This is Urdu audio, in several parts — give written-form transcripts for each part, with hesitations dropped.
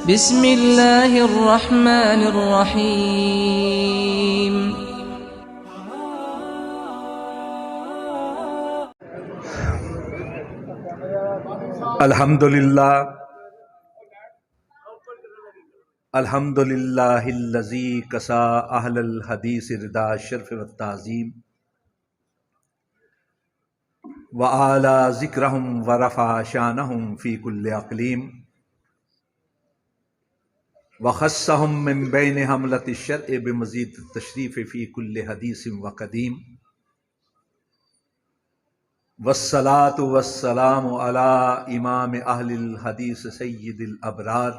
بسم اللہ الرحمن الرحیم۔ الحمدللہ الذی کسا اہل الحدیث ردا الشرف والتعظیم وعالی ذکرہم ورفع شانہم فی کل اقلیم وخصہم من بین حملۃ الشرع بمزید التشریف فی کل حدیث وقدیم والصلاة والسلام علی امام اہل الحدیث سید الابرار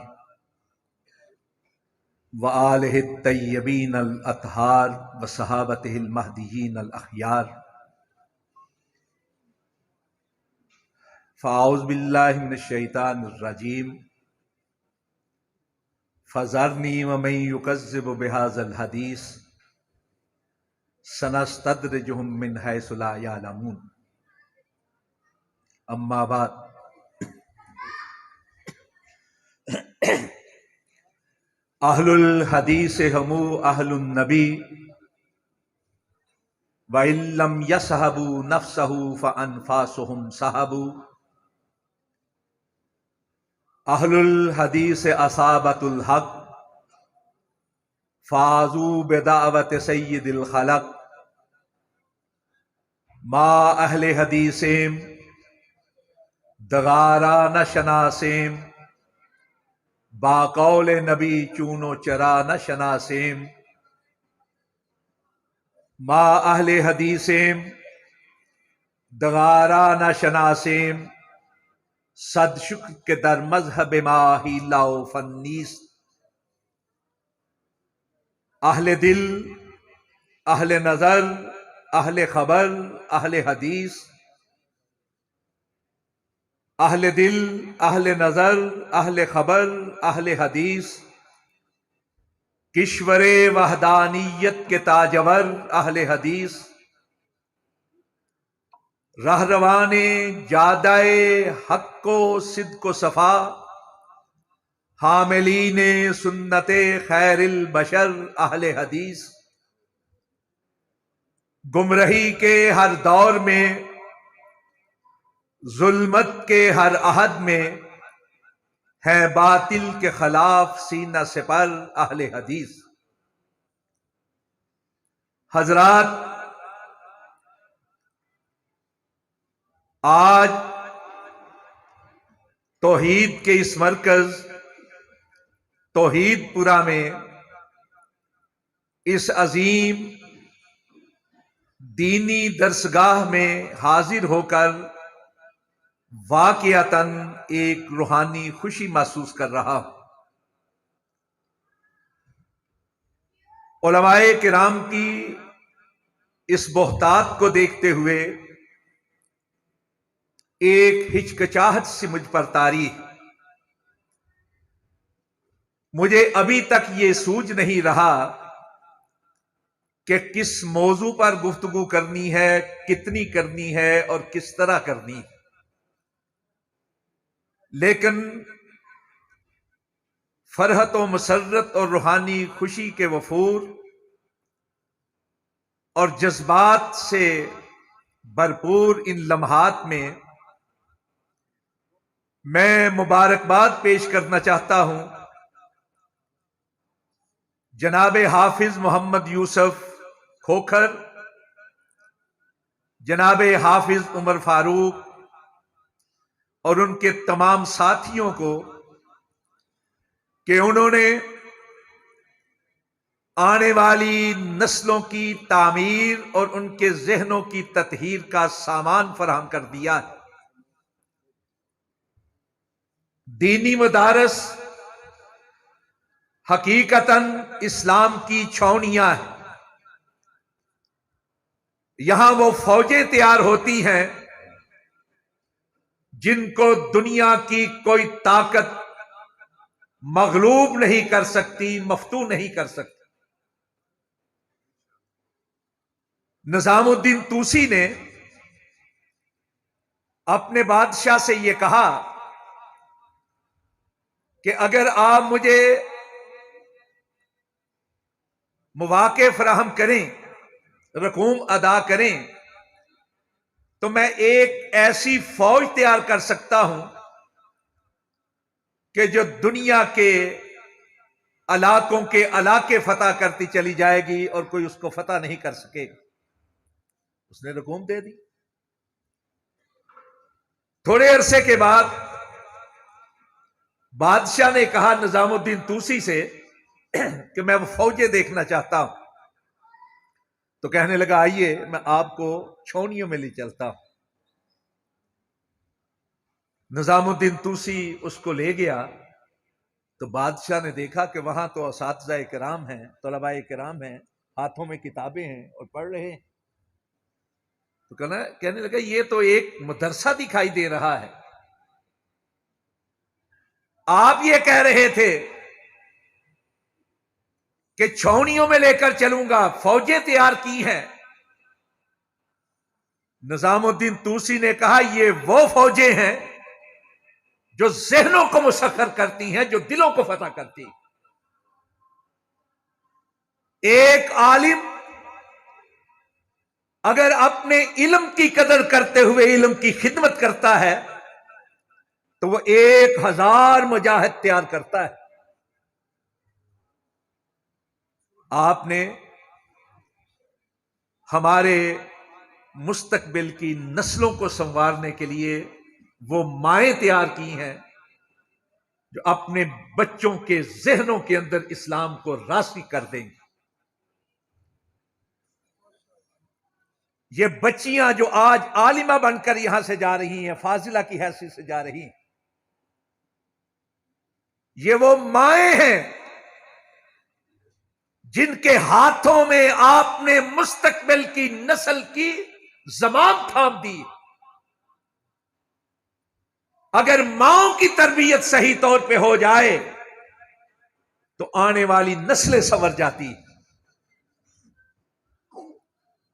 وآلہ الطیبین الاطہار وصحابتہ المہدیین الاخیار۔ فاعوذ باللہ من الشیطان الرجیم فذرنی ومن یکذب بہذا الحدیث سنستدرجہم من حیث لا یعلمون۔ اما بعد، اہل الحدیث ہمو اہل النبی وَإِن لَّمْ يَصْحَبُوا نَفْسَهُ فَأَنفَاسُهُمْ صَحَبُوا۔ اہل الحدیث اصحابۃ الحق فازوا بدعوت سید الخلق۔ ما اہل حدیثیم دغارا نہ شناسیم، با قول نبی چونو چرا نہ شناسیم۔ ما اہل حدیثیم دغارا نہ شناسیم، صد شکر کے در مذہب ما ہیلا و فنیست۔ اہل دل، اہل نظر، اہل خبر، اہل حدیث۔ اہل دل، اہل نظر، اہل خبر، اہل حدیث، کشور وحدانیت کے تاجور اہل حدیث، رہروان جادہ حق و صدق و صفا، حاملین سنت خیر البشر اہل حدیث۔ گمراہی کے ہر دور میں، ظلمت کے ہر عہد میں، ہے باطل کے خلاف سینہ سپر اہل حدیث۔ حضرات، آج توحید کے اس مرکز توحید پورہ میں اس عظیم دینی درسگاہ میں حاضر ہو کر واقعتاً ایک روحانی خوشی محسوس کر رہا ہوں۔ علماء کرام کی اس بہتات کو دیکھتے ہوئے ایک ہچکچاہٹ سی مجھ پر طاری ہے۔ مجھے ابھی تک یہ سوجھ نہیں رہا کہ کس موضوع پر گفتگو کرنی ہے، کتنی کرنی ہے اور کس طرح کرنی ہے، لیکن فرحت و مسرت اور روحانی خوشی کے وفور اور جذبات سے بھرپور ان لمحات میں میں مبارکباد پیش کرنا چاہتا ہوں جناب حافظ محمد یوسف کھوکھر، جناب حافظ عمر فاروق اور ان کے تمام ساتھیوں کو کہ انہوں نے آنے والی نسلوں کی تعمیر اور ان کے ذہنوں کی تطہیر کا سامان فراہم کر دیا ہے۔ دینی مدارس حقیقتاً اسلام کی چھاؤنیاں ہیں۔ یہاں وہ فوجیں تیار ہوتی ہیں جن کو دنیا کی کوئی طاقت مغلوب نہیں کر سکتی، مفتون نہیں کر سکتی۔ نظام الدین طوسی نے اپنے بادشاہ سے یہ کہا کہ اگر آپ مجھے مواقع فراہم کریں، رقوم ادا کریں، تو میں ایک ایسی فوج تیار کر سکتا ہوں کہ جو دنیا کے علاقوں کے علاقے فتح کرتی چلی جائے گی اور کوئی اس کو فتح نہیں کر سکے گا۔ اس نے رقوم دے دی۔ تھوڑے عرصے کے بعد بادشاہ نے کہا نظام الدین طوسی سے کہ میں وہ فوجیں دیکھنا چاہتا ہوں۔ تو کہنے لگا آئیے میں آپ کو چھونیوں میں لے چلتا ہوں۔ نظام الدین طوسی اس کو لے گیا تو بادشاہ نے دیکھا کہ وہاں تو اساتذہ کرام ہیں، طلباء کرام ہیں، ہاتھوں میں کتابیں ہیں اور پڑھ رہے ہیں۔ تو کہنے لگا یہ تو ایک مدرسہ دکھائی دے رہا ہے۔ آپ یہ کہہ رہے تھے کہ چھاؤنیوں میں لے کر چلوں گا، فوجیں تیار کی ہیں۔ نظام الدین طوسی نے کہا یہ وہ فوجیں ہیں جو ذہنوں کو مسخر کرتی ہیں، جو دلوں کو فتح کرتی ہیں۔ ایک عالم اگر اپنے علم کی قدر کرتے ہوئے علم کی خدمت کرتا ہے تو وہ 1000 مجاہد تیار کرتا ہے۔ آپ نے ہمارے مستقبل کی نسلوں کو سنوارنے کے لیے وہ مائیں تیار کی ہیں جو اپنے بچوں کے ذہنوں کے اندر اسلام کو راسخ کر دیں گے۔ یہ بچیاں جو آج عالمہ بن کر یہاں سے جا رہی ہیں، فاضلہ کی حیثیت سے جا رہی ہیں، یہ وہ مائیں ہیں جن کے ہاتھوں میں آپ نے مستقبل کی نسل کی زمام تھام دی۔ اگر ماؤں کی تربیت صحیح طور پہ ہو جائے تو آنے والی نسلیں سنور جاتی۔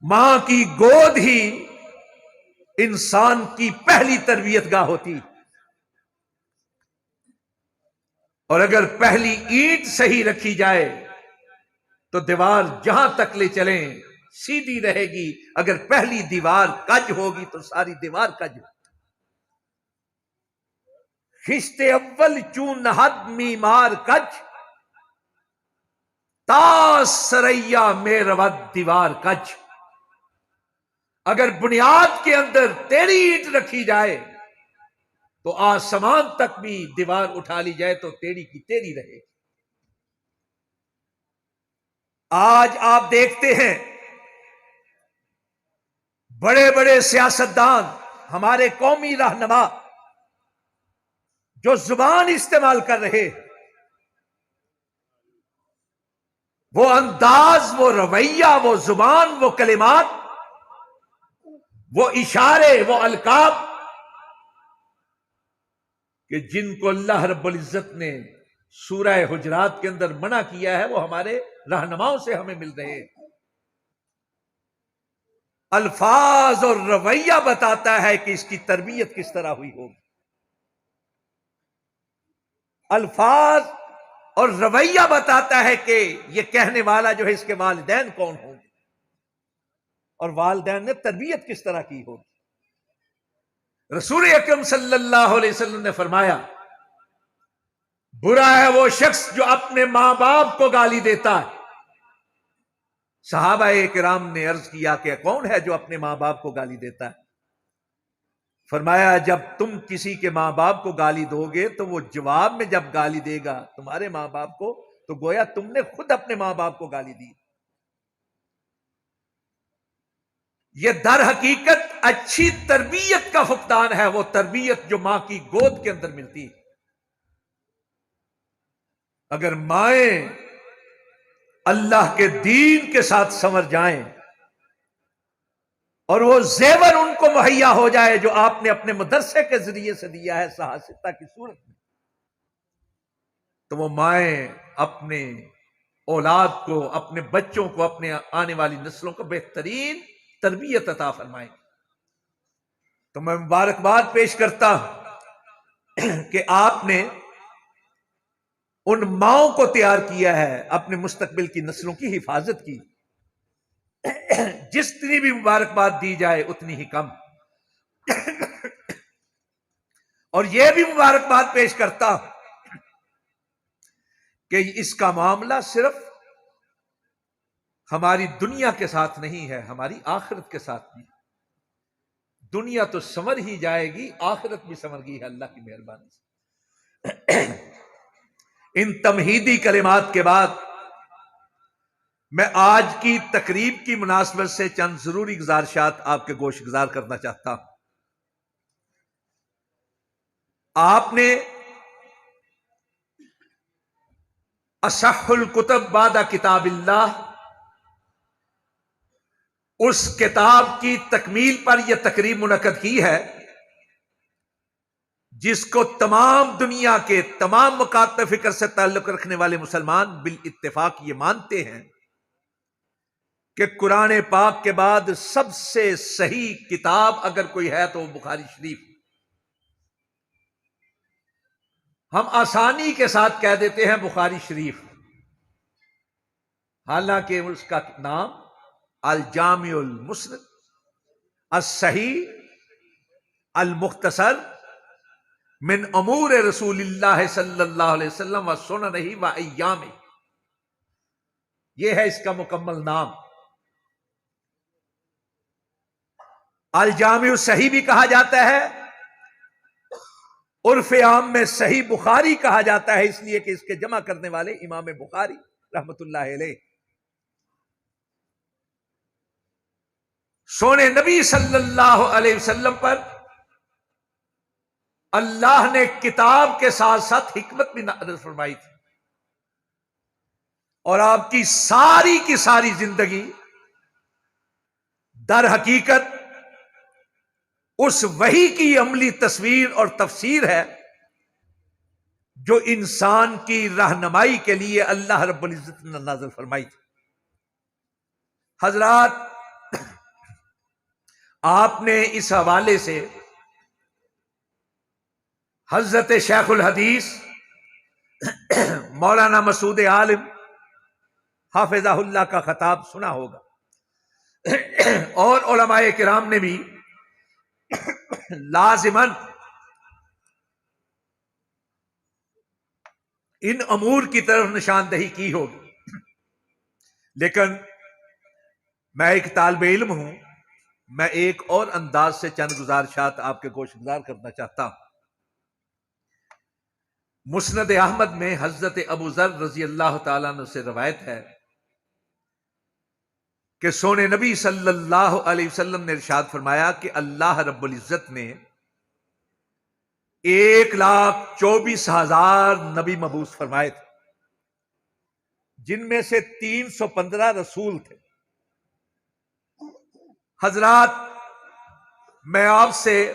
ماں کی گود ہی انسان کی پہلی تربیت گاہ ہوتی، اور اگر پہلی اینٹ صحیح رکھی جائے تو دیوار جہاں تک لے چلیں سیدھی رہے گی۔ اگر پہلی دیوار کج ہوگی تو ساری دیوار کج ہوگی۔ خشت اول چون نہد میمار کج، تا سریا میں رود دیوار کج۔ اگر بنیاد کے اندر تیری اینٹ رکھی جائے تو آسمان تک بھی دیوار اٹھا لی جائے تو تیری کی تیری رہے۔ آج آپ دیکھتے ہیں بڑے بڑے سیاستدان، ہمارے قومی رہنما جو زبان استعمال کر رہے، وہ انداز، وہ رویہ، وہ زبان، وہ کلمات، وہ اشارے، وہ القاب کہ جن کو اللہ رب العزت نے سورہ حجرات کے اندر منع کیا ہے، وہ ہمارے رہنماؤں سے ہمیں مل رہے ہیں۔ الفاظ اور رویہ بتاتا ہے کہ اس کی تربیت کس طرح ہوئی ہوگی۔ الفاظ اور رویہ بتاتا ہے کہ یہ کہنے والا جو ہے اس کے والدین کون ہوں گے اور والدین نے تربیت کس طرح کی ہوگی۔ رسول اکرم صلی اللہ علیہ وسلم نے فرمایا برا ہے وہ شخص جو اپنے ماں باپ کو گالی دیتا ہے۔ صحابہ کرام نے عرض کیا کہ کون ہے جو اپنے ماں باپ کو گالی دیتا ہے؟ فرمایا جب تم کسی کے ماں باپ کو گالی دو گے تو وہ جواب میں جب گالی دے گا تمہارے ماں باپ کو تو گویا تم نے خود اپنے ماں باپ کو گالی دی۔ یہ در حقیقت اچھی تربیت کا فقدان ہے، وہ تربیت جو ماں کی گود کے اندر ملتی ہے۔ اگر مائیں اللہ کے دین کے ساتھ سنور جائیں اور وہ زیور ان کو مہیا ہو جائے جو آپ نے اپنے مدرسے کے ذریعے سے دیا ہے صحاستہ کی صورت میں، تو وہ مائیں اپنے اولاد کو، اپنے بچوں کو، اپنے آنے والی نسلوں کو بہترین تربیت عطا فرمائیں۔ تو میں مبارکباد پیش کرتا ہوں کہ آپ نے ان ماؤں کو تیار کیا ہے اپنے مستقبل کی نسلوں کی حفاظت کی. جتنی بھی مبارکباد دی جائے اتنی ہی کم. اور یہ بھی مبارکباد پیش کرتا ہوں کہ اس کا معاملہ صرف ہماری دنیا کے ساتھ نہیں ہے، ہماری آخرت کے ساتھ بھی. دنیا تو سنور ہی جائے گی، آخرت بھی سنور گئی ہے اللہ کی مہربانی سے. ان تمہیدی کلمات کے بعد میں آج کی تقریب کی مناسبت سے چند ضروری گزارشات آپ کے گوش گزار کرنا چاہتا ہوں. آپ نے اصح الکتب بعد کتاب اللہ، اس کتاب کی تکمیل پر یہ تقریب منعقد کی ہے جس کو تمام دنیا کے تمام مکاتب فکر سے تعلق رکھنے والے مسلمان بالاتفاق یہ مانتے ہیں کہ قرآن پاک کے بعد سب سے صحیح کتاب اگر کوئی ہے تو وہ بخاری شریف. ہم آسانی کے ساتھ کہہ دیتے ہیں بخاری شریف، حالانکہ اس کا نام الجامع المسند الصحیح المختصر من امور رسول اللہ صلی اللہ علیہ وسلم و سننہ و ایامہ، یہ ہے اس کا مکمل نام. الجامع الصحیح بھی کہا جاتا ہے، عرف عام میں صحیح بخاری کہا جاتا ہے، اس لیے کہ اس کے جمع کرنے والے امام بخاری رحمت اللہ علیہ. سونے نبی صلی اللہ علیہ وسلم پر اللہ نے کتاب کے ساتھ ساتھ حکمت بھی نازل فرمائی تھی، اور آپ کی ساری زندگی در حقیقت اس وحی کی عملی تصویر اور تفسیر ہے جو انسان کی رہنمائی کے لیے اللہ رب العزت نے نازل فرمائی تھی. حضرات، آپ نے اس حوالے سے حضرت شیخ الحدیث مولانا مسعود عالم حافظہ اللہ کا خطاب سنا ہوگا، اور علماء کرام نے بھی لازماً ان امور کی طرف نشاندہی کی ہوگی. لیکن میں ایک طالب علم ہوں، میں ایک اور انداز سے چند گزارشات آپ کے گوش گزار کرنا چاہتا ہوں. مسند احمد میں حضرت ابو ذر رضی اللہ تعالیٰ عنہ سے روایت ہے کہ سونے نبی صلی اللہ علیہ وسلم نے ارشاد فرمایا کہ اللہ رب العزت نے 1,24,000 نبی مبعوث فرمائے تھے، جن میں سے 315 رسول تھے. حضرات، میں آپ سے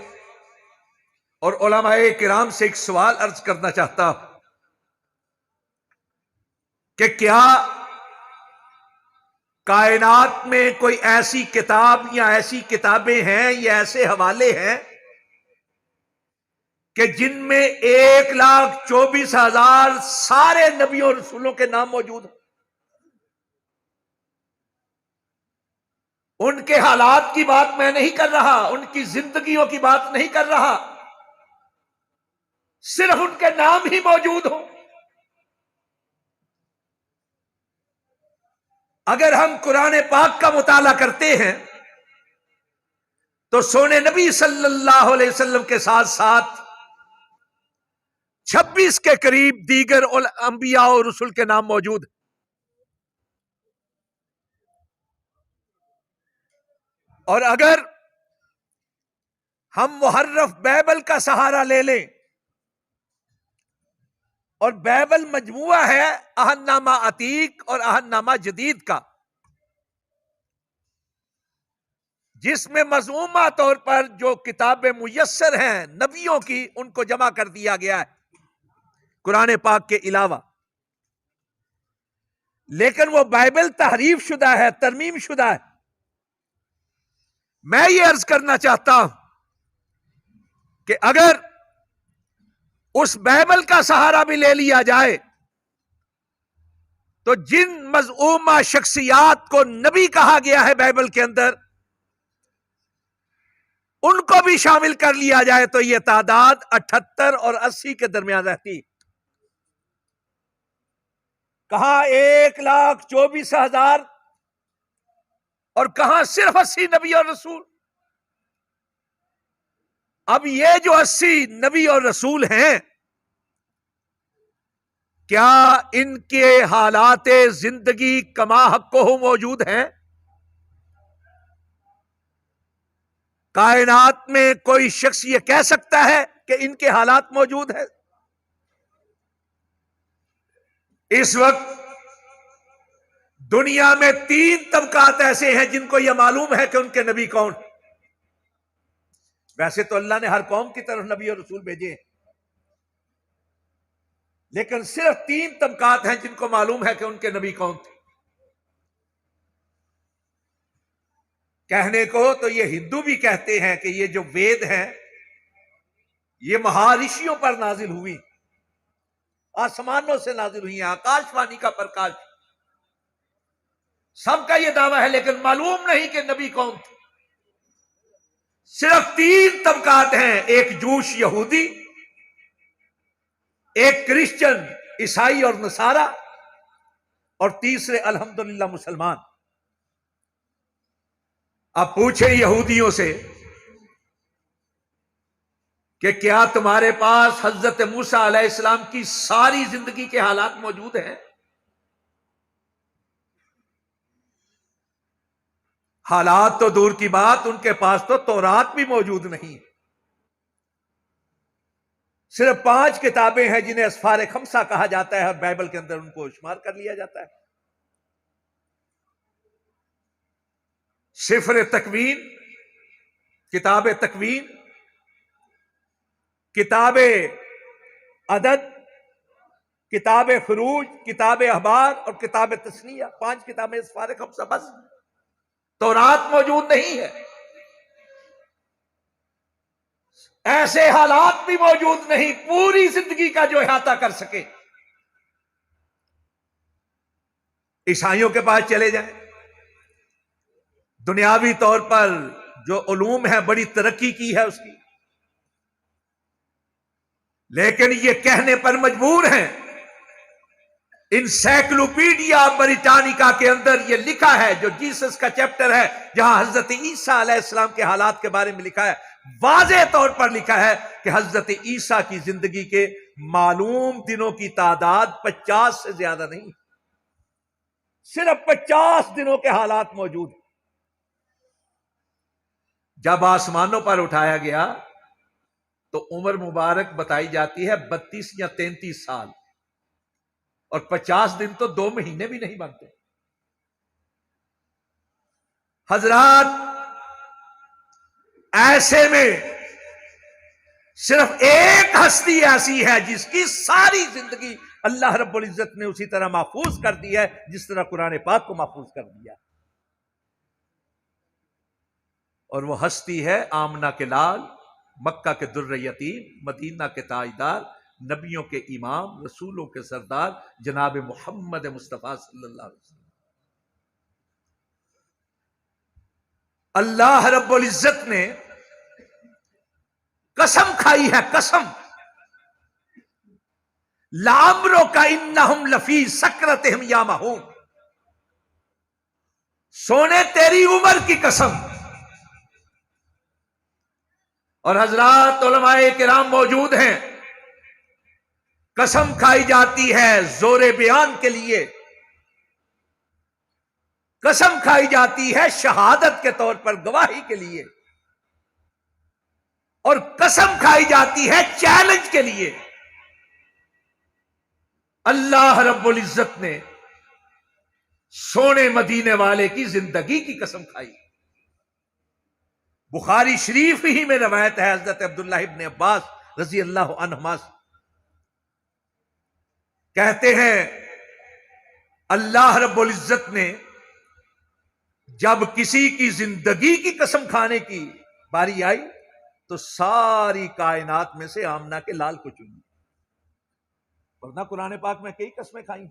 اور علماء کرام سے ایک سوال عرض کرنا چاہتا ہوں کہ کیا کائنات میں کوئی ایسی کتاب یا ایسی کتابیں ہیں یا ایسے حوالے ہیں کہ جن میں 1,24,000 سارے نبیوں اور رسولوں کے نام موجود ہیں؟ ان کے حالات کی بات میں نہیں کر رہا، ان کی زندگیوں کی بات نہیں کر رہا، صرف ان کے نام ہی موجود ہوں. اگر ہم قرآن پاک کا مطالعہ کرتے ہیں تو سونے نبی صلی اللہ علیہ وسلم کے ساتھ ساتھ 26 کے قریب دیگر انبیاء اور رسول کے نام موجود ہیں. اور اگر ہم محرف بائبل کا سہارا لے لیں، اور بائبل مجموعہ ہے عہد نامہ عتیق اور عہد نامہ جدید کا، جس میں مضمومہ طور پر جو کتابیں میسر ہیں نبیوں کی ان کو جمع کر دیا گیا ہے قرآن پاک کے علاوہ. لیکن وہ بائبل تحریف شدہ ہے، ترمیم شدہ ہے. میں یہ عرض کرنا چاہتا ہوں کہ اگر اس بائبل کا سہارا بھی لے لیا جائے تو جن مذعومہ شخصیات کو نبی کہا گیا ہے بائبل کے اندر، ان کو بھی شامل کر لیا جائے تو یہ تعداد 78 اور 80 کے درمیان رہتی۔ کہاں 1,24,000 اور کہاں صرف 80 نبی اور رسول۔ اب یہ جو 80 نبی اور رسول ہیں، کیا ان کے حالات زندگی کما حقہ موجود ہیں؟ کائنات میں کوئی شخص یہ کہہ سکتا ہے کہ ان کے حالات موجود ہیں؟ اس وقت دنیا میں 3 طبقات ایسے ہیں جن کو یہ معلوم ہے کہ ان کے نبی کون۔ ویسے تو اللہ نے ہر قوم کی طرف نبی اور رسول بھیجے، لیکن صرف 3 طبقات ہیں جن کو معلوم ہے کہ ان کے نبی کون تھے۔ کہنے کو تو یہ ہندو بھی کہتے ہیں کہ یہ جو وید ہیں یہ مہارشیوں پر نازل ہوئی، آسمانوں سے نازل ہوئی ہیں، آکاش وانی کا پرکاش۔ سب کا یہ دعویٰ ہے، لیکن معلوم نہیں کہ نبی کون تھے۔ صرف 3 طبقات ہیں، ایک جوش یہودی، ایک کرسچن عیسائی اور نصارہ، اور تیسرے الحمدللہ مسلمان۔ اب پوچھیں یہودیوں سے کہ کیا تمہارے پاس حضرت موسیٰ علیہ السلام کی ساری زندگی کے حالات موجود ہیں؟ حالات تو دور کی بات، ان کے پاس تو تورات بھی موجود نہیں۔ صرف 5 کتابیں ہیں جنہیں اسفار خمسہ کہا جاتا ہے، اور بائبل کے اندر ان کو شمار کر لیا جاتا ہے۔ سفر تکوین، کتاب تکوین، کتاب عدد، کتاب خروج، کتاب احبار اور کتاب تثنیہ، 5 کتابیں اسفار خمسہ بس۔ تورات موجود نہیں ہے۔ ایسے حالات بھی موجود نہیں پوری زندگی کا جو احاطہ کر سکے۔ عیسائیوں کے پاس چلے جائیں، دنیاوی طور پر جو علوم ہے بڑی ترقی کی ہے اس کی، لیکن یہ کہنے پر مجبور ہیں، انسائکلوپیڈیا بریٹانیکا کے اندر یہ لکھا ہے، جو جیسس کا چیپٹر ہے جہاں حضرت عیسیٰ علیہ السلام کے حالات کے بارے میں لکھا ہے، واضح طور پر لکھا ہے کہ حضرت عیسیٰ کی زندگی کے معلوم دنوں کی تعداد 50 سے زیادہ نہیں، صرف 50 دنوں کے حالات موجود ہیں۔ جب آسمانوں پر اٹھایا گیا تو عمر مبارک بتائی جاتی ہے 32 یا 33 سال، اور 50 دن تو 2 مہینے بھی نہیں بنتے۔ حضرات، ایسے میں صرف ایک ہستی ایسی ہے جس کی ساری زندگی اللہ رب العزت نے اسی طرح محفوظ کر دی ہے جس طرح قرآن پاک کو محفوظ کر دیا، اور وہ ہستی ہے آمنہ کے لال، مکہ کے در یتیم، مدینہ کے تاجدار، نبیوں کے امام، رسولوں کے سردار، جناب محمد مصطفیٰ صلی اللہ علیہ وسلم۔ اللہ رب العزت نے قسم کھائی ہے، قسم، لَعَمْرُكَ إِنَّهُمْ لَفِي سَكْرَتِهِمْ يَعْمَهُونَ، سونے تیری عمر کی قسم۔ اور حضرات علماء کرام موجود ہیں، قسم کھائی جاتی ہے زور بیان کے لیے، قسم کھائی جاتی ہے شہادت کے طور پر گواہی کے لیے، اور قسم کھائی جاتی ہے چیلنج کے لیے۔ اللہ رب العزت نے سونے مدینے والے کی زندگی کی قسم کھائی۔ بخاری شریف ہی میں روایت ہے حضرت عبداللہ ابن عباس رضی اللہ عنہما سے، کہتے ہیں اللہ رب العزت نے جب کسی کی زندگی کی قسم کھانے کی باری آئی تو ساری کائنات میں سے آمنہ کے لال کو چنی، ورنہ قرآن پاک میں کئی قسمیں کھائیں۔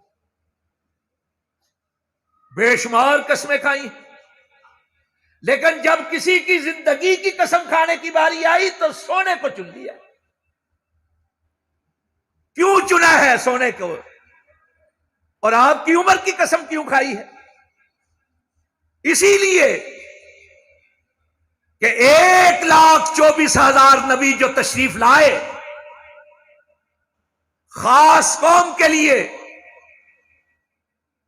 بے شمار قسمیں کھائی، لیکن جب کسی کی زندگی کی قسم کھانے کی باری آئی تو سونے کو چن لیا۔ کیوں چنا ہے سونے کو؟ اور آپ کی عمر کی قسم کیوں کھائی ہے؟ اسی لیے کہ 1,24,000 نبی جو تشریف لائے، خاص قوم کے لیے،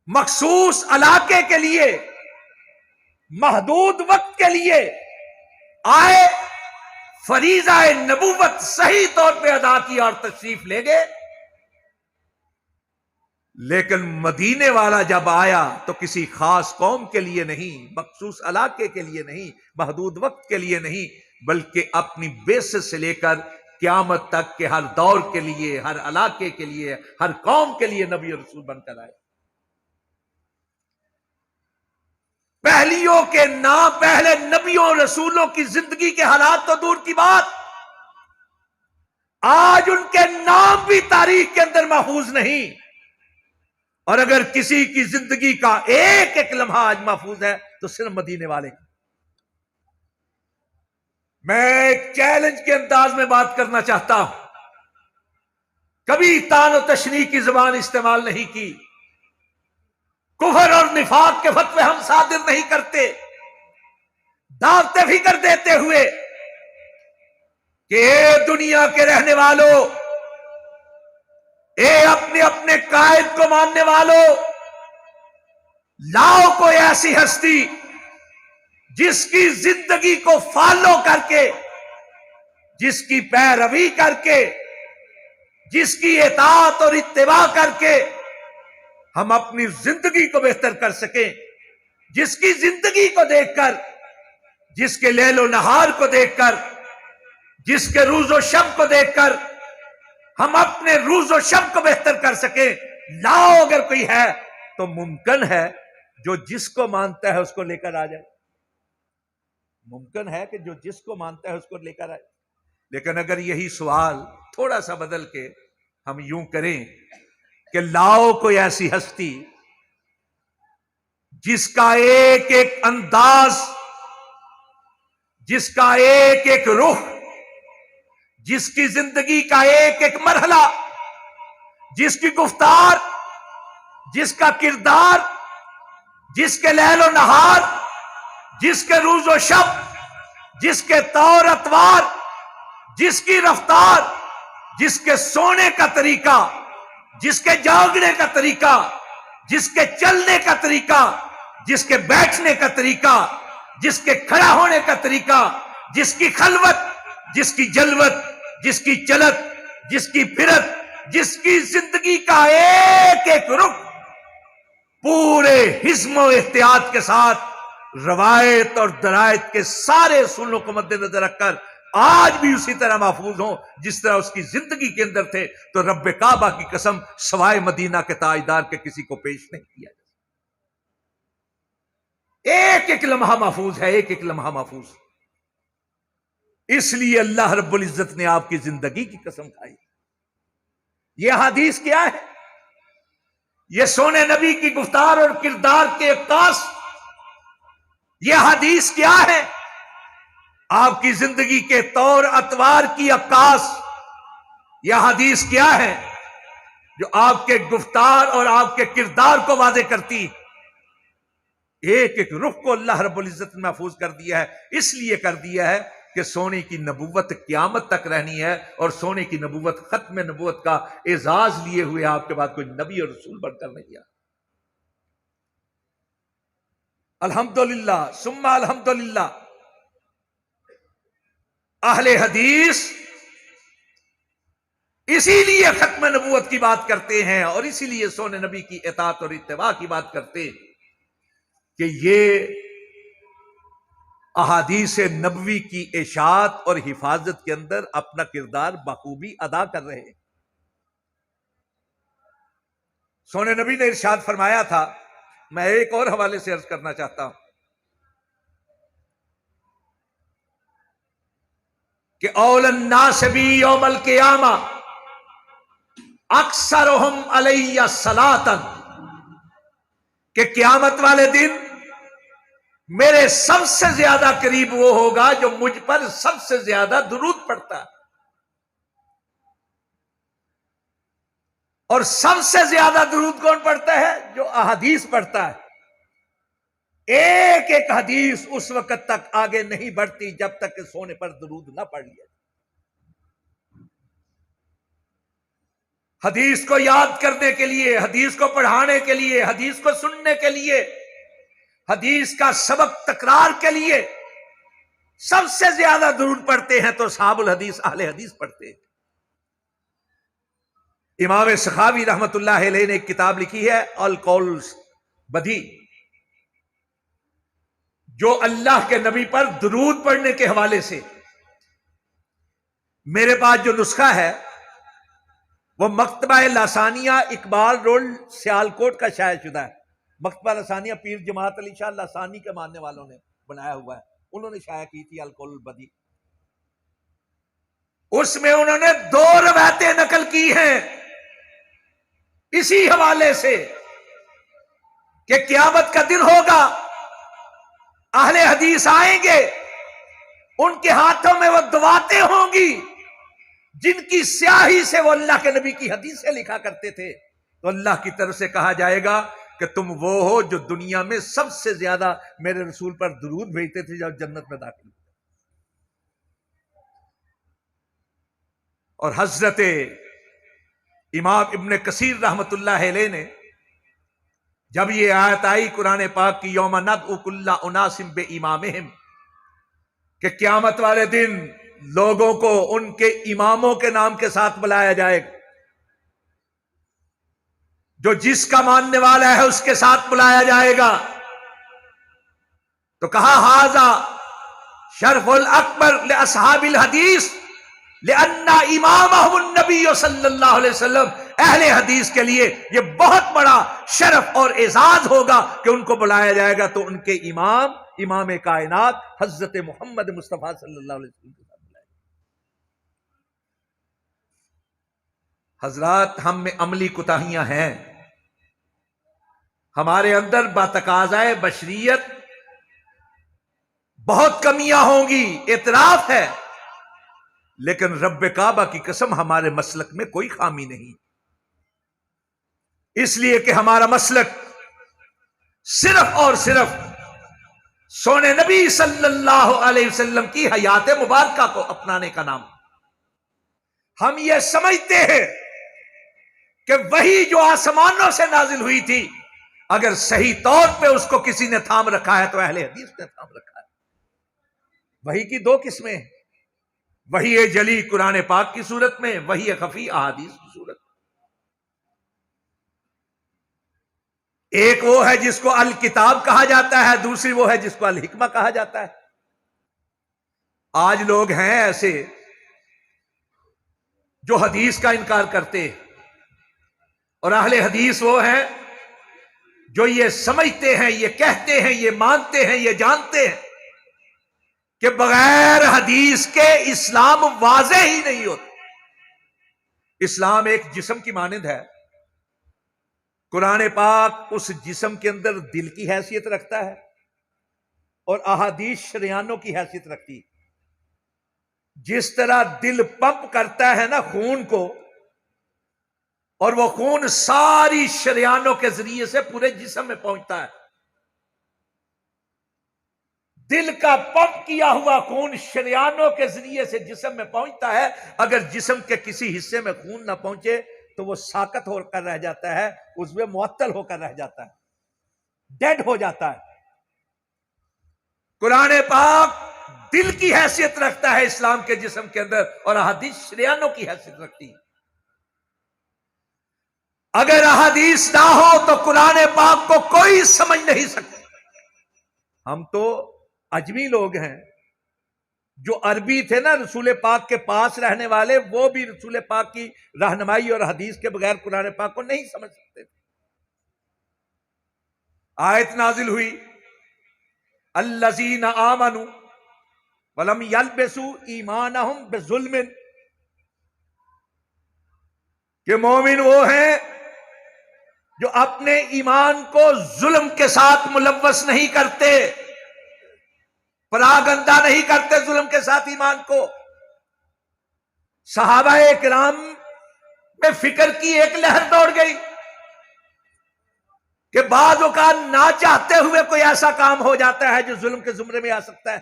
مخصوص علاقے کے لیے، محدود وقت کے لیے آئے، فریضہ نبوت صحیح طور پہ ادا کیا اور تشریف لے گئے۔ لیکن مدینے والا جب آیا تو کسی خاص قوم کے لیے نہیں، مخصوص علاقے کے لیے نہیں، محدود وقت کے لیے نہیں، بلکہ اپنی بیسس سے لے کر قیامت تک کے ہر دور کے لیے، ہر علاقے کے لیے، ہر قوم کے لیے نبی اور رسول بن کر آئے۔ پہلیوں کے نام، پہلے نبیوں اور رسولوں کی زندگی کے حالات تو دور کی بات، آج ان کے نام بھی تاریخ کے اندر محفوظ نہیں۔ اور اگر کسی کی زندگی کا ایک ایک لمحہ آج محفوظ ہے تو صرف مدینے والے کا۔ میں ایک چیلنج کے انداز میں بات کرنا چاہتا ہوں، کبھی طعن و تشنیع کی زبان استعمال نہیں کی، کفر اور نفاق کے فتوے ہم صادر نہیں کرتے، دعوتیں بھی کر دیتے ہوئے کہ اے دنیا کے رہنے والوں، اے اپنے اپنے قائد کو ماننے والوں، لاؤ کوئی ایسی ہستی جس کی زندگی کو فالو کر کے، جس کی پیروی کر کے، جس کی اطاعت اور اتباع کر کے ہم اپنی زندگی کو بہتر کر سکیں، جس کی زندگی کو دیکھ کر، جس کے لیل و نہار کو دیکھ کر، جس کے روز و شب کو دیکھ کر ہم اپنے روز و شب کو بہتر کر سکیں۔ لاؤ اگر کوئی ہے تو ممکن ہے جو جس کو مانتا ہے اس کو لے کر آ جائے، ممکن ہے کہ جو جس کو مانتا ہے اس کو لے کر آئے۔ لیکن اگر یہی سوال تھوڑا سا بدل کے ہم یوں کریں کہ لاؤ کوئی ایسی ہستی جس کا ایک ایک انداز، جس کا ایک ایک رخ، جس کی زندگی کا ایک ایک مرحلہ، جس کی گفتار، جس کا کردار، جس کے لیل و نہار، جس کے روز و شب، جس کے طور اتوار، جس کی رفتار، جس کے سونے کا طریقہ، جس کے جاگنے کا طریقہ، جس کے چلنے کا طریقہ، جس کے بیٹھنے کا طریقہ، جس کے کھڑا ہونے کا طریقہ، جس کی خلوت، جس کی جلوت، جس کی چلت، جس کی پھرت، جس کی زندگی کا ایک ایک رخ پورے حزم و احتیاط کے ساتھ روایت اور درایت کے سارے اصولوں کو مد نظر رکھ کر آج بھی اسی طرح محفوظ ہوں جس طرح اس کی زندگی کے اندر تھے، تو رب کعبہ کی قسم سوائے مدینہ کے تاجدار کے کسی کو پیش نہیں کیا جائے۔ ایک ایک لمحہ محفوظ ہے، ایک ایک لمحہ محفوظ۔ اس لیے اللہ رب العزت نے آپ کی زندگی کی قسم کھائی۔ یہ حدیث کیا ہے؟ یہ سونے نبی کی گفتار اور کردار کے عکاس۔ یہ حدیث کیا ہے؟ آپ کی زندگی کے طور اتوار کی عکاس۔ یہ حدیث کیا ہے؟ جو آپ کے گفتار اور آپ کے کردار کو واضح کرتی۔ ایک ایک رخ کو اللہ رب العزت نے محفوظ کر دیا ہے، اس لیے کر دیا ہے کہ سونے کی نبوت قیامت تک رہنی ہے، اور سونے کی نبوت، ختم نبوت کا اعزاز لیے ہوئے آپ کے بعد کوئی نبی اور رسول بن کر نہیں آیا۔ الحمدللہ ثم الحمدللہ، اہل حدیث اسی لیے ختم نبوت کی بات کرتے ہیں، اور اسی لیے سونے نبی کی اطاعت اور اتباع کی بات کرتے ہیں کہ یہ احادیث نبوی کی اشاعت اور حفاظت کے اندر اپنا کردار بخوبی ادا کر رہے ہیں۔ سونے نبی نے ارشاد فرمایا تھا، میں ایک اور حوالے سے عرض کرنا چاہتا ہوں کہ اول الناس بی یوم القیامہ اکثرہم علی صلاۃ، کہ قیامت والے دن میرے سب سے زیادہ قریب وہ ہوگا جو مجھ پر سب سے زیادہ درود پڑتا ہے، اور سب سے زیادہ درود کون پڑھتا ہے؟ جو احادیث پڑھتا ہے۔ ایک ایک حدیث اس وقت تک آگے نہیں بڑھتی جب تک کہ سونے پر درود نہ پڑھ لیا۔ حدیث کو یاد کرنے کے لیے، حدیث کو پڑھانے کے لیے، حدیث کو سننے کے لیے، حدیث کا سبق تکرار کے لیے سب سے زیادہ درود پڑھتے ہیں تو اصحاب الحدیث، اہل حدیث پڑھتے ہیں۔ امام سخاوی رحمت اللہ علیہ نے ایک کتاب لکھی ہے القول بدی، جو اللہ کے نبی پر درود پڑھنے کے حوالے سے۔ میرے پاس جو نسخہ ہے وہ مکتبہ لاسانیہ اقبال روڈ سیالکوٹ کا شائع شدہ ہے۔ مکتبہ لاسانیہ پیر جماعت علی شاہ لاسانی کے ماننے والوں نے بنایا ہوا ہے، انہوں نے شائع کی تھی القول بدی۔ اس میں انہوں نے 2 روایتیں نقل کی ہیں اسی حوالے سے کہ قیامت کا دن ہوگا، اہل حدیث آئیں گے، ان کے ہاتھوں میں وہ دواتیں ہوں گی جن کی سیاہی سے وہ اللہ کے نبی کی حدیثیں لکھا کرتے تھے، تو اللہ کی طرف سے کہا جائے گا کہ تم وہ ہو جو دنیا میں سب سے زیادہ میرے رسول پر درود بھیجتے تھے جب جنت میں داخل ہوئے۔ اور حضرت امام ابن کثیر رحمت اللہ علیہ نے جب یہ آیت آئی قرآن پاک کی یوم ندعو کل اناس بامامہم، کہ قیامت والے دن لوگوں کو ان کے اماموں کے نام کے ساتھ بلایا جائے گا، جو جس کا ماننے والا ہے اس کے ساتھ بلایا جائے گا، تو کہا ھذا شرف الاکبر لاصحاب الحدیث لأن امامہم النبی صلی اللہ علیہ وسلم۔ اہل حدیث کے لیے یہ بہت بڑا شرف اور اعزاز ہوگا کہ ان کو بلایا جائے گا تو ان کے امام کائنات حضرت محمد مصطفیٰ صلی اللہ علیہ وسلم کے ساتھ بلائے گا۔ حضرات، ہم میں عملی کوتاہیاں ہیں، ہمارے اندر باتقاضائے بشریت بہت کمیاں ہوں گی، اعتراف ہے، لیکن رب کعبہ کی قسم ہمارے مسلک میں کوئی خامی نہیں، اس لیے کہ ہمارا مسلک صرف اور صرف سونے نبی صلی اللہ علیہ وسلم کی حیات مبارکہ کو اپنانے کا نام۔ ہم یہ سمجھتے ہیں کہ وہی جو آسمانوں سے نازل ہوئی تھی، اگر صحیح طور پہ اس کو کسی نے تھام رکھا ہے تو اہل حدیث نے تھام رکھا ہے۔ وحی کی 2 قسمیں ہیں، وحی جلی قرآن پاک کی صورت میں، وحی خفی احادیث کی صورت میں۔ ایک وہ ہے جس کو الکتاب کہا جاتا ہے، دوسری وہ ہے جس کو الحکمہ کہا جاتا ہے۔ آج لوگ ہیں ایسے جو حدیث کا انکار کرتے ہیں، اور اہل حدیث وہ ہیں جو یہ سمجھتے ہیں، یہ کہتے ہیں، یہ مانتے ہیں، یہ جانتے ہیں کہ بغیر حدیث کے اسلام واضح ہی نہیں ہوتا۔ اسلام ایک جسم کی مانند ہے، قرآن پاک اس جسم کے اندر دل کی حیثیت رکھتا ہے اور احادیث شریانوں کی حیثیت رکھتی ہے۔ جس طرح دل پمپ کرتا ہے نا خون کو، اور وہ خون ساری شریانوں کے ذریعے سے پورے جسم میں پہنچتا ہے، دل کا پمپ کیا ہوا خون شریانوں کے ذریعے سے جسم میں پہنچتا ہے۔ اگر جسم کے کسی حصے میں خون نہ پہنچے تو وہ ساکت ہو کر رہ جاتا ہے، اس میں معطل ہو کر رہ جاتا ہے، ڈیڈ ہو جاتا ہے۔ قرآن پاک دل کی حیثیت رکھتا ہے اسلام کے جسم کے اندر، اور احادیث شریانوں کی حیثیت رکھتی ہے۔ اگر احادیث نہ ہو تو قرآن پاک کو کوئی سمجھ نہیں سکتا۔ ہم تو اجمی لوگ ہیں، جو عربی تھے نا رسول پاک کے پاس رہنے والے، وہ بھی رسول پاک کی رہنمائی اور حدیث کے بغیر قرآن پاک کو نہیں سمجھ سکتے تھے۔ آیت نازل ہوئی الذین آمنوا ولم یلبسوا ایمانہم بظلم، کہ مومن وہ ہیں جو اپنے ایمان کو ظلم کے ساتھ ملوث نہیں کرتے، پراگندہ نہیں کرتے ظلم کے ساتھ ایمان کو۔ صحابہ کرام میں فکر کی ایک لہر دوڑ گئی کہ بعض اوقات نہ چاہتے ہوئے کوئی ایسا کام ہو جاتا ہے جو ظلم کے زمرے میں آ سکتا ہے۔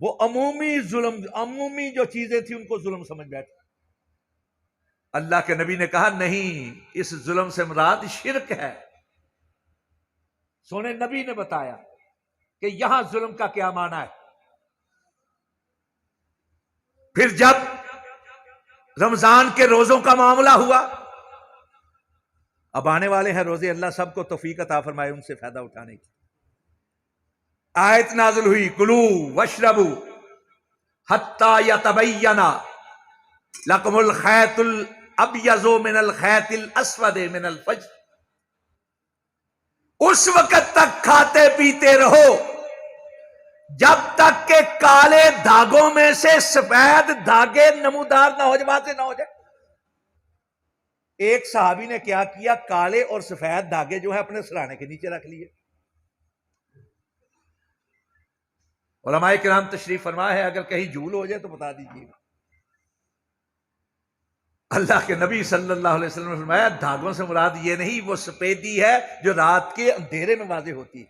وہ عمومی جو چیزیں تھیں ان کو ظلم سمجھ بیٹھے۔ اللہ کے نبی نے کہا نہیں، اس ظلم سے مراد شرک ہے۔ سونے نبی نے بتایا کہ یہاں ظلم کا کیا معنی ہے۔ پھر جب رمضان کے روزوں کا معاملہ ہوا، اب آنے والے ہیں روزے، اللہ سب کو توفیق عطا فرمائے ان سے فائدہ اٹھانے کی۔ آیت نازل ہوئی کلو واشربو حتی یتبین لکم الخیط الابیض من الخیط الاسود من الفجر۔ اس وقت تک کھاتے پیتے رہو جب تک کہ کالے دھاگوں میں سے سفید دھاگے نمودار نہ ہو جائے، واضح نہ ہو جائے۔ ایک صحابی نے کیا کیا، کالے اور سفید دھاگے جو ہے اپنے سرانے کے نیچے رکھ لیے۔ علماء کرام تشریف فرما ہے، اگر کہیں جھول ہو جائے تو بتا دیجیے گا۔ اللہ کے نبی صلی اللہ علیہ وسلم نے فرمایا دھاگوں سے مراد یہ نہیں، وہ سفیدی ہے جو رات کے اندھیرے میں واضح ہوتی ہے۔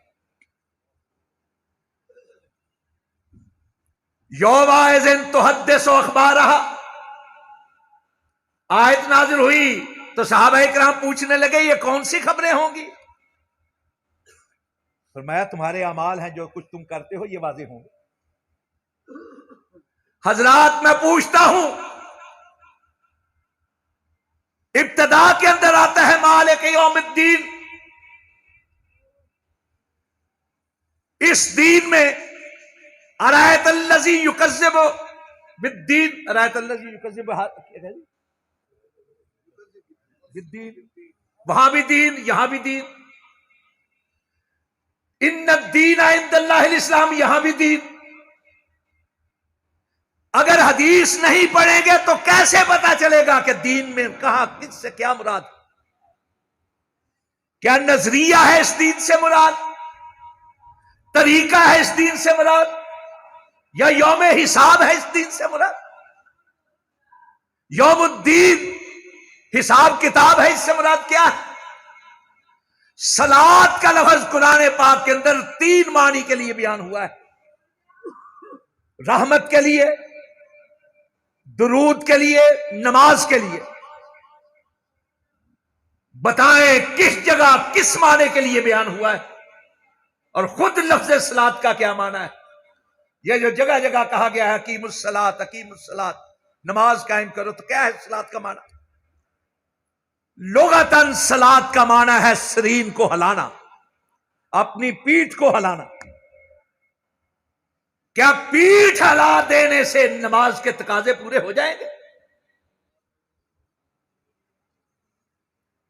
یومئذ تحدث اخبارہا، آیت نازل ہوئی تو صحابہ کرام پوچھنے لگے یہ کون سی خبریں ہوں گی؟ فرمایا تمہارے اعمال ہیں، جو کچھ تم کرتے ہو یہ واضح ہوں گے۔ حضرات میں پوچھتا ہوں، ابتدا کے اندر آتا ہے مالک یوم الدین، اس دین میں ارایت الذی یکذب بالدین، ارایت الذی یکذب بالدین، وہاں بھی دین یہاں بھی دین، ان الدین عند اللہ الاسلام، یہاں بھی دین۔ اگر حدیث نہیں پڑھیں گے تو کیسے پتا چلے گا کہ دین میں کہاں کس سے کیا مراد؟ کیا نظریہ ہے اس دین سے مراد؟ طریقہ ہے اس دین سے مراد؟ یا یوم حساب ہے اس دین سے مراد؟ یوم الدین حساب کتاب ہے، اس سے مراد کیا ہے؟ صلاۃ کا لفظ قرآن پاک کے اندر 3 معنی کے لیے بیان ہوا ہے، رحمت کے لیے، درود کے لیے، نماز کے لیے۔ بتائیں کس جگہ کس معنی کے لیے بیان ہوا ہے؟ اور خود لفظ صلاۃ کا کیا معنی ہے؟ یہ جو جگہ جگہ کہا گیا ہے اقیم الصلاۃ اقیم الصلاۃ، نماز قائم کرو، تو کیا ہے صلاۃ کا معنی؟ لغتاً صلاۃ کا معنی ہے سرین کو ہلانا، اپنی پیٹھ کو ہلانا۔ کیا پیٹھ ہلا دینے سے نماز کے تقاضے پورے ہو جائیں گے؟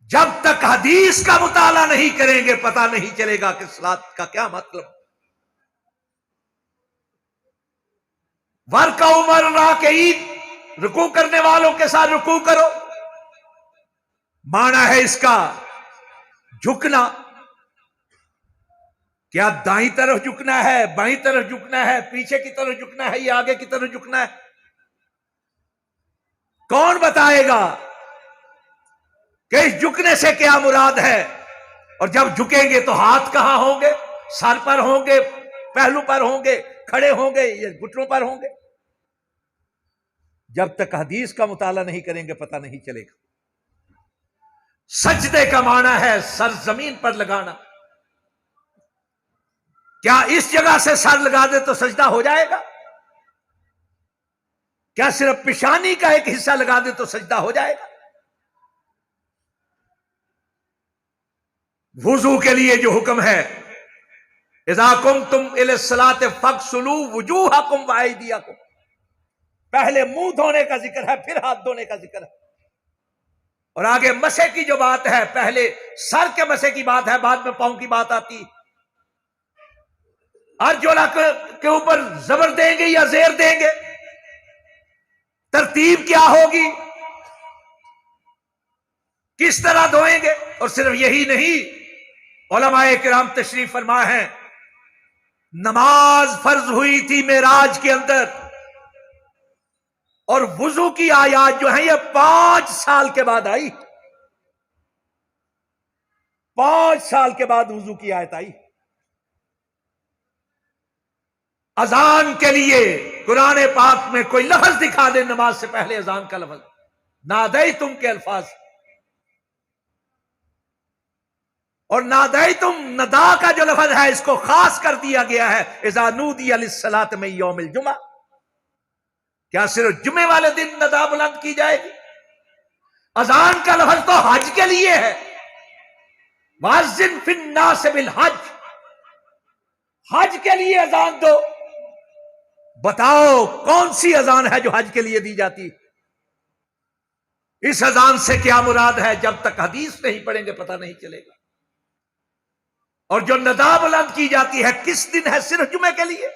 جب تک حدیث کا مطالعہ نہیں کریں گے پتہ نہیں چلے گا کہ صلاۃ کا کیا مطلب۔ ورکعوا مع الراکعین، رکوع کرنے والوں کے ساتھ رکوع کرو، معنی ہے اس کا جھکنا۔ کیا دائیں طرف جھکنا ہے، بائیں طرف جھکنا ہے، پیچھے کی طرف جھکنا ہے یا آگے کی طرف جھکنا ہے؟ کون بتائے گا کہ اس جھکنے سے کیا مراد ہے؟ اور جب جھکیں گے تو ہاتھ کہاں ہوں گے؟ سر پر ہوں گے، پہلو پر ہوں گے، کھڑے ہوں گے یا گھٹنوں پر ہوں گے؟ جب تک حدیث کا مطالعہ نہیں کریں گے پتہ نہیں چلے گا۔ سجدے کا معنی ہے سر زمین پر لگانا۔ کیا اس جگہ سے سر لگا دے تو سجدہ ہو جائے گا؟ کیا صرف پیشانی کا ایک حصہ لگا دے تو سجدہ ہو جائے گا؟ وضو کے لیے جو حکم ہے اذا قمتم الی الصلاۃ فاغسلوا وجوہکم وایدیکم، پہلے منہ دھونے کا ذکر ہے، پھر ہاتھ دھونے کا ذکر ہے۔ اور آگے مسح کی جو بات ہے، پہلے سر کے مسح کی بات ہے، بعد میں پاؤں کی بات آتی۔ ارجلا کے اوپر زبر دیں گے یا زیر دیں گے؟ ترتیب کیا ہوگی؟ کس طرح دھوئیں گے؟ اور صرف یہی نہیں، علماء کرام تشریف فرما ہیں، نماز فرض ہوئی تھی معراج کے اندر، اور وضو کی آیات جو ہیں یہ 5 سال کے بعد آئی، 5 سال کے بعد وضو کی آیت آئی۔ اذان کے لیے قرآن پاک میں کوئی لفظ دکھا دے نماز سے پہلے اذان کا لفظ، نادیتم کے الفاظ، اور نادیتم ندا کا جو لفظ ہے اس کو خاص کر دیا گیا ہے، اذا نودی للصلاۃ من یوم الجمعہ، کیا صرف جمعے والے دن ندا بلند کی جائے گی؟ اذان کا لفظ تو حج کے لیے ہے، واذن فی الناس بالحج، حج کے لیے اذان دو۔ بتاؤ کون سی اذان ہے جو حج کے لیے دی جاتی؟ اس اذان سے کیا مراد ہے؟ جب تک حدیث نہیں پڑھیں گے پتہ نہیں چلے گا۔ اور جو ندا بلند کی جاتی ہے کس دن ہے؟ صرف جمعے کے لیے۔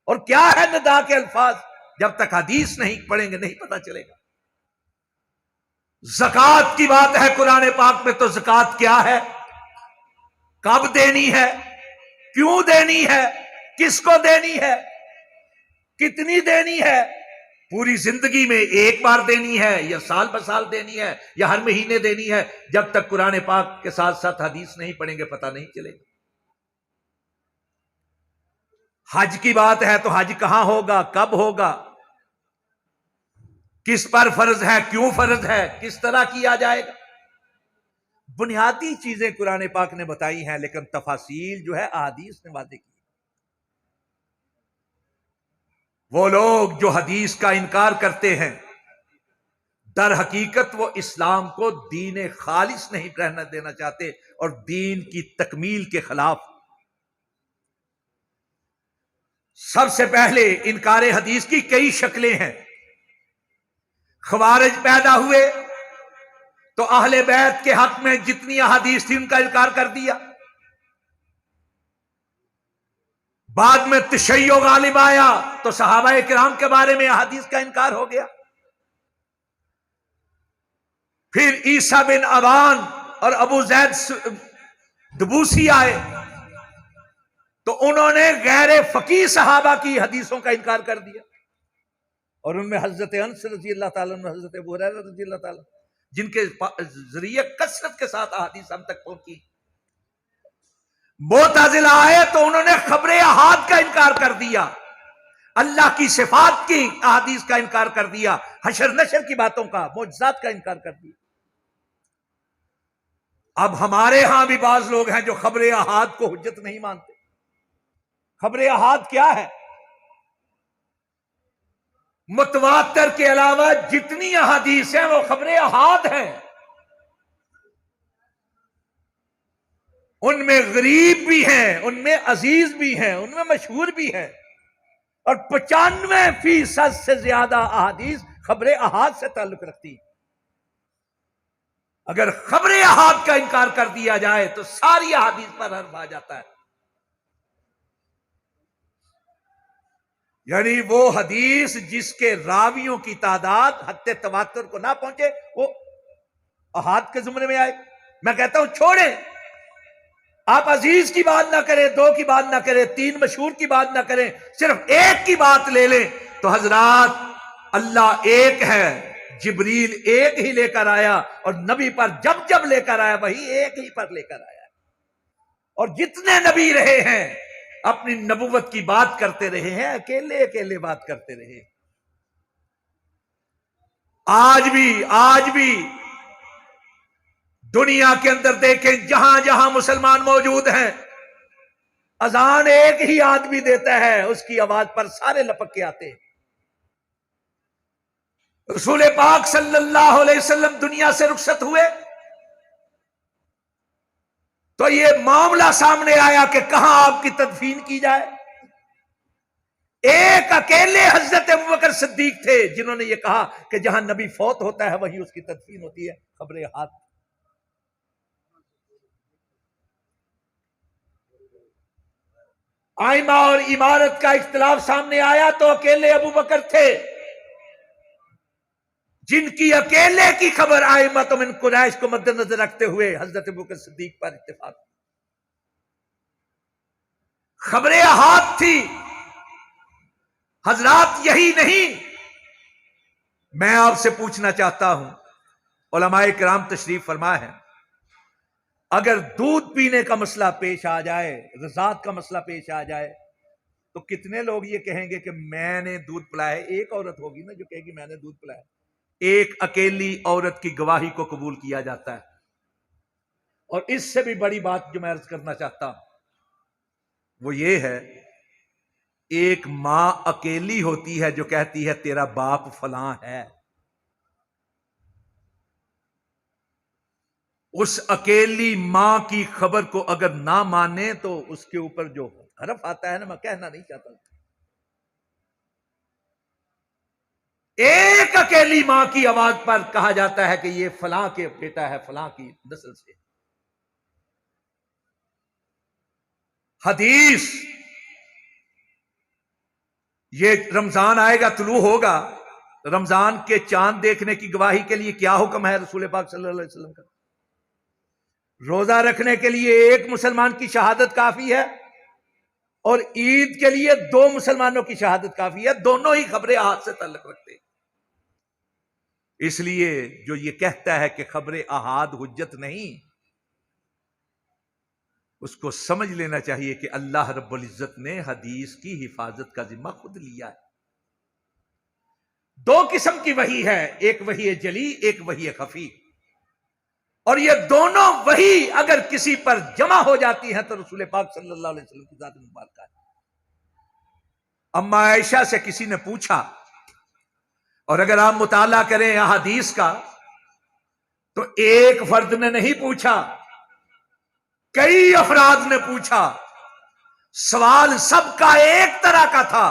اور کیا ہے ندا کے الفاظ؟ جب تک حدیث نہیں پڑھیں گے نہیں پتہ چلے گا۔ زکوٰۃ کی بات ہے قرآن پاک میں، تو زکوٰۃ کیا ہے؟ کب دینی ہے؟ کیوں دینی ہے؟ کس کو دینی ہے؟ کتنی دینی ہے؟ پوری زندگی میں ایک بار دینی ہے یا سال بہ سال دینی ہے یا ہر مہینے دینی ہے؟ جب تک قرآن پاک کے ساتھ ساتھ حدیث نہیں پڑھیں گے پتہ نہیں چلے گا۔ حج کی بات ہے تو حج کہاں ہوگا؟ کب ہوگا؟ کس پر فرض ہے؟ کیوں فرض ہے؟ کس طرح کیا جائے گا؟ بنیادی چیزیں قرآن پاک نے بتائی ہیں، لیکن تفاصیل جو ہے احادیث نے واضح کی۔ وہ لوگ جو حدیث کا انکار کرتے ہیں در حقیقت وہ اسلام کو دین خالص نہیں رہنا دینا چاہتے اور دین کی تکمیل کے خلاف۔ سب سے پہلے انکار حدیث کی کئی شکلیں ہیں۔ خوارج پیدا ہوئے تو اہل بیت کے حق میں جتنی احادیث تھی ان کا انکار کر دیا۔ بعد میں تشیع غالب آیا تو صحابہ کرام کے بارے میں احادیث کا انکار ہو گیا۔ پھر عیسیٰ بن ابان اور ابو زید دبوسی آئے تو انہوں نے غیر فقیہ صحابہ کی حدیثوں کا انکار کر دیا، اور ان میں حضرت انس رضی اللہ تعالیٰ عنہ، حضرت ابو ہریرہ رضی اللہ تعالیٰ جن کے ذریعے کثرت کے ساتھ احادیث ہم تک پہنچی۔ معتزلہ آئے تو انہوں نے خبر احاد کا انکار کر دیا، اللہ کی صفات کی احادیث کا انکار کر دیا، حشر نشر کی باتوں کا، معجزات کا انکار کر دیا۔ اب ہمارے ہاں بھی بعض لوگ ہیں جو خبر احاد کو حجت نہیں مانتے۔ خبر احاد کیا ہے؟ متواتر کے علاوہ جتنی احادیث ہیں وہ خبر احاد ہیں۔ ان میں غریب بھی ہیں، ان میں عزیز بھی ہیں، ان میں مشہور بھی ہیں، اور 95% سے زیادہ احادیث خبر احاد سے تعلق رکھتی۔ اگر خبر احاد کا انکار کر دیا جائے تو ساری احادیث پر حرف آ جاتا ہے۔ یعنی وہ حدیث جس کے راویوں کی تعداد حد تواتر کو نہ پہنچے وہ احاد کے زمرے میں آئے۔ میں کہتا ہوں چھوڑیں، آپ عزیز کی بات نہ کریں، 2 کی بات نہ کریں، 3 مشہور کی بات نہ کریں، صرف ایک کی بات لے لیں تو حضرات اللہ ایک ہے، جبریل ایک ہی لے کر آیا، اور نبی پر جب جب لے کر آیا وہی ایک ہی پر لے کر آیا، اور جتنے نبی رہے ہیں اپنی نبوت کی بات کرتے رہے ہیں، اکیلے اکیلے بات کرتے رہے۔ آج بھی دنیا کے اندر دیکھیں جہاں جہاں مسلمان موجود ہیں، اذان ایک ہی آدمی دیتا ہے، اس کی آواز پر سارے لپک کے آتے ہیں۔ رسول پاک صلی اللہ علیہ وسلم دنیا سے رخصت ہوئے تو یہ معاملہ سامنے آیا کہ کہاں آپ کی تدفین کی جائے۔ ایک اکیلے حضرت ابوبکر صدیق تھے جنہوں نے یہ کہا کہ جہاں نبی فوت ہوتا ہے وہیں اس کی تدفین ہوتی ہے، خبر احاد۔ آئمہ اور عمارت کا اختلاف سامنے آیا تو اکیلے ابوبکر تھے جن کی اکیلے کی خبر ائمہ من قریش کو مد نظر رکھتے ہوئے حضرت ابوبکر صدیق پر اتفاق، خبر احاد تھی حضرات، یہی نہیں۔ میں آپ سے پوچھنا چاہتا ہوں، علماء کرام تشریف فرما ہے، اگر دودھ پینے کا مسئلہ پیش آ جائے، رضاعت کا مسئلہ پیش آ جائے، تو کتنے لوگ یہ کہیں گے کہ میں نے دودھ پلایا ہے؟ ایک عورت ہوگی نا جو کہے گی میں نے دودھ پلایا۔ ایک اکیلی عورت کی گواہی کو قبول کیا جاتا ہے۔ اور اس سے بھی بڑی بات جو میں عرض کرنا چاہتا ہوں وہ یہ ہے، ایک ماں اکیلی ہوتی ہے جو کہتی ہے تیرا باپ فلاں ہے، اس اکیلی ماں کی خبر کو اگر نہ مانے تو اس کے اوپر جو حرف آتا ہے نا، میں کہنا نہیں چاہتا، ایک اکیلی ماں کی آواز پر کہا جاتا ہے کہ یہ فلاں کے بیٹا ہے، فلاں کی نسل سے۔ حدیث، یہ رمضان آئے گا، طلوع ہوگا، رمضان کے چاند دیکھنے کی گواہی کے لیے کیا حکم ہے رسول پاک صلی اللہ علیہ وسلم کا؟ روزہ رکھنے کے لیے ایک مسلمان کی شہادت کافی ہے، اور عید کے لیے 2 مسلمانوں کی شہادت کافی ہے، دونوں ہی خبر احاد سے تعلق رکھتے ہیں۔ اس لیے جو یہ کہتا ہے کہ خبر احاد حجت نہیں، اس کو سمجھ لینا چاہیے کہ اللہ رب العزت نے حدیث کی حفاظت کا ذمہ خود لیا ہے۔ 2 قسم کی وحی ہے، ایک وحی جلی، ایک وحی خفی، اور یہ دونوں وحی اگر کسی پر جمع ہو جاتی ہیں تو رسول پاک صلی اللہ علیہ وسلم کی ذات مبارکہ ہے۔ اما عائشہ سے کسی نے پوچھا، اور اگر آپ مطالعہ کریں احادیث کا تو ایک فرد نے نہیں پوچھا، کئی افراد نے پوچھا، سوال سب کا ایک طرح کا تھا،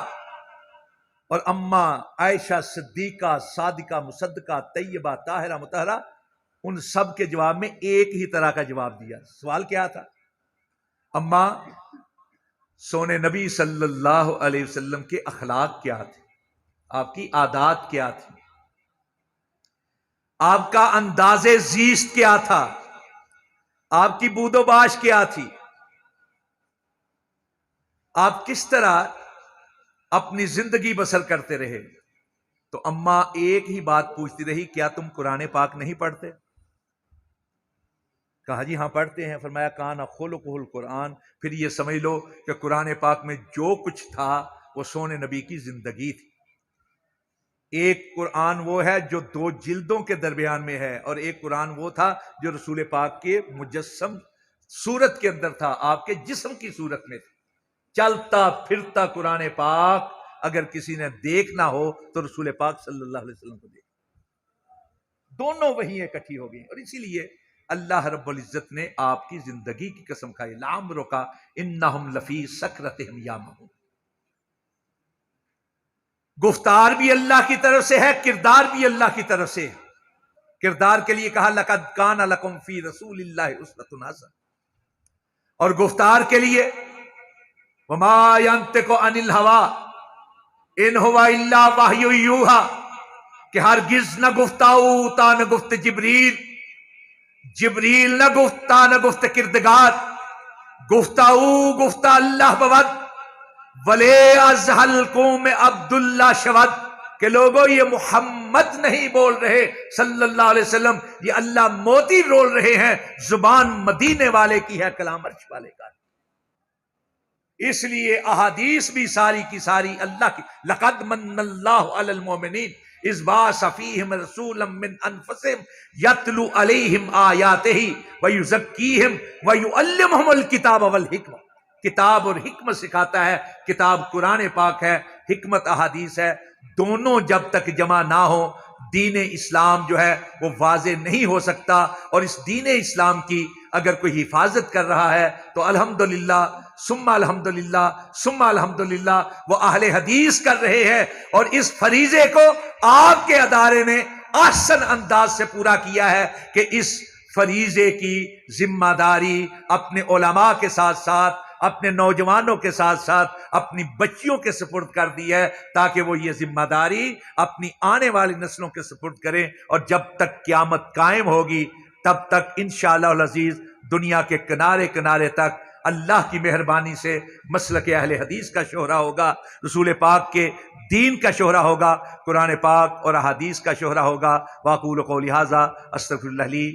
اور اما عائشہ صدیقہ صادقہ مصدقہ طیبہ طاہرہ مطہرہ ان سب کے جواب میں ایک ہی طرح کا جواب دیا۔ سوال کیا تھا؟ اما، سونے نبی صلی اللہ علیہ وسلم کے اخلاق کیا تھے؟ آپ کی عادات کیا تھی؟ آپ کا انداز زیست کیا تھا؟ آپ کی بود و باش کیا تھی؟ آپ کس طرح اپنی زندگی بسر کرتے رہے؟ تو اما ایک ہی بات پوچھتی رہی، کیا تم قرآن پاک نہیں پڑھتے؟ کہا جی ہاں پڑھتے ہیں۔ فرمایا کان خلقہ القرآن، پھر یہ سمجھ لو کہ قرآن پاک میں جو کچھ تھا وہ سونے نبی کی زندگی تھی۔ ایک قرآن وہ ہے جو 2 جلدوں کے درمیان میں ہے، اور ایک قرآن وہ تھا جو رسول پاک کے مجسم صورت کے اندر تھا، آپ کے جسم کی صورت میں تھا۔ چلتا پھرتا قرآن پاک اگر کسی نے دیکھنا ہو تو رسول پاک صلی اللہ علیہ وسلم کو دیکھ، دونوں وہی اکٹھی ہو گئی۔ اور اسی لیے اللہ رب العزت نے آپ کی زندگی کی قسم کھائی، لعمرک انہم لفی سکرتہم یعمہون۔ گفتار بھی اللہ کی طرف سے ہے، کردار بھی اللہ کی طرف سے ہے۔ کردار کے لیے کہا لقد کان لکم فی رسول اللہ اسوۃ حسنہ، اور گفتار کے لیے وما ینطق عن الہوی ان ہوا الا وحی یوحی، کہ ہرگز نہ گفتاؤ تا نہ گفت جبریل، جبریل نہ گفتا نہ گفت کردگار، گفتاؤ گفتا اللہ بود، ولے ازہل قوم عبداللہ شود، کہ لوگوں یہ محمد نہیں بول رہے صلی اللہ علیہ وسلم، یہ اللہ موتی بول رہے ہیں، زبان مدینے والے کی ہے، کلام عرش والے کا۔ اس لیے احادیث بھی ساری کی ساری اللہ کی، لقد من اللہ علی المؤمنین اذ بعث فیہم رسولا من انفسہم یتلو علیہم آیاتہ ویزکیہم ویعلمہم الکتاب والحکمہ۔ کتاب اور حکمت سکھاتا ہے، کتاب قرآن پاک ہے، حکمت احادیث ہے، دونوں جب تک جمع نہ ہو دین اسلام جو ہے وہ واضح نہیں ہو سکتا۔ اور اس دین اسلام کی اگر کوئی حفاظت کر رہا ہے تو الحمدللہ ثم الحمدللہ ثم الحمدللہ وہ اہل حدیث کر رہے ہیں، اور اس فریضے کو آپ کے ادارے نے احسن انداز سے پورا کیا ہے کہ اس فریضے کی ذمہ داری اپنے علماء کے ساتھ ساتھ اپنے نوجوانوں کے ساتھ ساتھ اپنی بچیوں کے سپرد کر دی ہے، تاکہ وہ یہ ذمہ داری اپنی آنے والی نسلوں کے سپرد کریں، اور جب تک قیامت قائم ہوگی تب تک انشاءاللہ العزیز دنیا کے کنارے کنارے تک اللہ کی مہربانی سے مسلک اہل حدیث کا شہرہ ہوگا، رسول پاک کے دین کا شہرہ ہوگا، قرآن پاک اور احادیث کا شہرہ ہوگا۔ واقول قولی ھذا استغفر اللہ لی